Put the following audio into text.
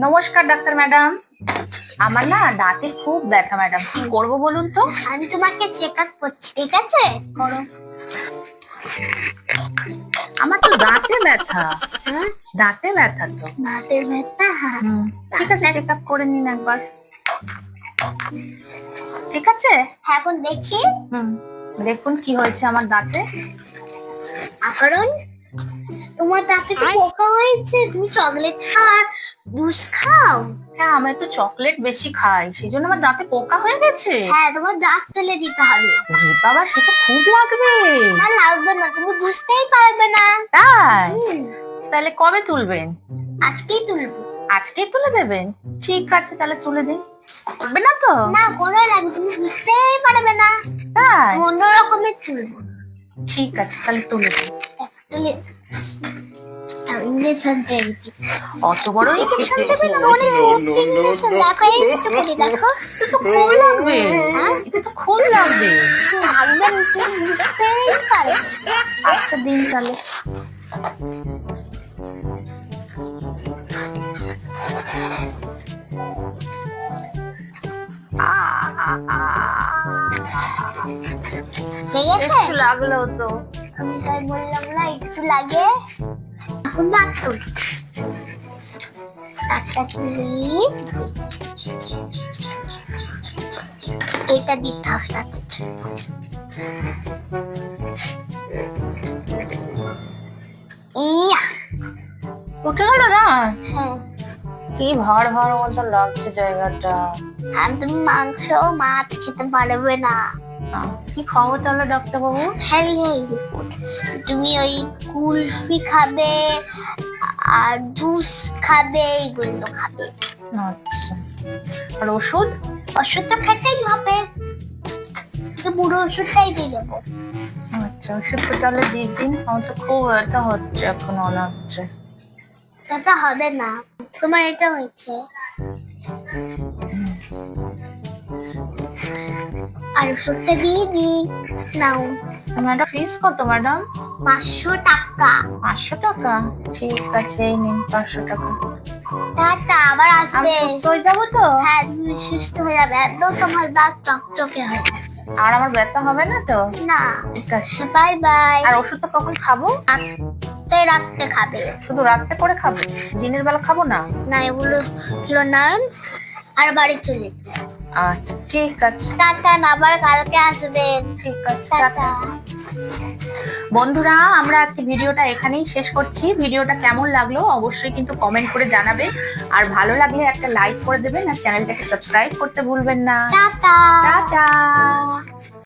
নমস্কার doctor madam, আমার না দাঁতে খুব ব্যথা ম্যাডাম, কি করবো বলুন তো? আমি তোমাকে চেক আপ করছি, ঠিক আছে? করো। আমার তো দাঁতে ব্যথা। হ্যাঁ, দাঁতে ব্যথা তো। দাঁতের ব্যথা। ঠিক আছে, চেক আপ করে নিন একবার। ঠিক আছে, এখন দেখি। দেখুন কি হয়েছে আমার দাঁতে। কারণ তোমার দাঁতে তো পোকা হয়েছে। তুমি চকলেট খাও, জুস খাও। হ্যাঁ, আমি একটু চকলেট বেশি খাই, সেই জন্য আমার দাঁতে পোকা হয়ে গেছে। হ্যাঁ, তোমার দাঁত তুলে দিতে হবে। ওরে বাবা, সে তো খুব লাগবে। না, লাগবে না, তুমি বুঝতেই পারবে না। তাই? তাহলে কবে তুলবেন? আজকেই তুলবো। আজকেই তুলে দেবেন? ঠিক আছে, তাহলে তুলে দিন। হবে না তো? না, কোনো লাগবে, তুমি বুঝতেই পারবে না। তাই? অন্য রকমের তুলবো। ঠিক আছে, তাহলে তুলে দিন। তুলে ইঞ্জেকশন থেরাপি। অত বড় ইনজেকশন দেবেন? অনেক ইঞ্জেকশন। দেখো, একটু করে দেখো। এটা তো খুব লাগবে। হ্যাঁ, এটা তো খুব লাগবে। লাগবে না, তুমি বুঝতেই পারবে। আচ্ছা, দিন তাহলে। ঠিক আছে, একটু লাগলো তো। আমি তাই বললাম না একটু লাগে। এখন দাঁত তুল। দাঁতটা তুলি, এটা দিতে হবে দাঁতের জন্য। ইয়া, উঠে গেল না? হ্যাঁ। কি ভার ভার মতো লাগছে জায়গাটা। আর তুমি মাংস মাছ খেতে পারবে না। কি খাবো তাহলে ডাক্তার বাবু? Healthy food. তুমি ওই কুলফি খাবে আর জুস খাবে, এইগুলো খাবে। আচ্ছা, আর ওষুধ? ওষুধ তো খেতেই হবে, তো পুরো ওষুধটাই দিয়ে দেবো। আচ্ছা, ওষুধ তো তাহলে দিয়ে দিন। আমার তো খুব ব্যথা হচ্ছে, এখন মনে হচ্ছে। এটা হবে না, তোমার এটা হয়েছে। আর ওষুধটা দিয়ে দিই, নাও। ম্যাডাম, ফিস কত ম্যাডাম? 500 টাকা। 500 টাকা? ঠিক আছে, এই নিন 500 টাকা। টাটা, আবার আমি আসবে। সুস্থ হয়ে যাবো তো? হ্যাঁ, তুমি সুস্থ হয়ে যাবে, একদম তোমার দাঁত চকচকে হয়ে যাবে। আর আমার ব্যথা হবে না তো? না। ঠিক আছে, বাই বাই। আর ওষুধটা কখন খাবো? রাত্রে খাবে। শুধু রাত্রে করে খাবো, দিনের বেলা খাবো না? না, এগুলো নান আর বাড়ি চলে যান। আচ্ছা, ঠিক আছে। টাটা, আবার কালকে আসবেন। ঠিক আছে, টাটা। বন্ধুরা, আমরা আজকে ভিডিওটা এখানেই শেষ করছি। ভিডিওটা কেমন লাগলো অবশ্যই কিন্তু কমেন্ট করে জানাবে, আর ভালো লাগলে একটা লাইক করে দেবেন, আর চ্যানেলটাকে সাবস্ক্রাইব করতে ভুলবেন না। টাটা। টাটা।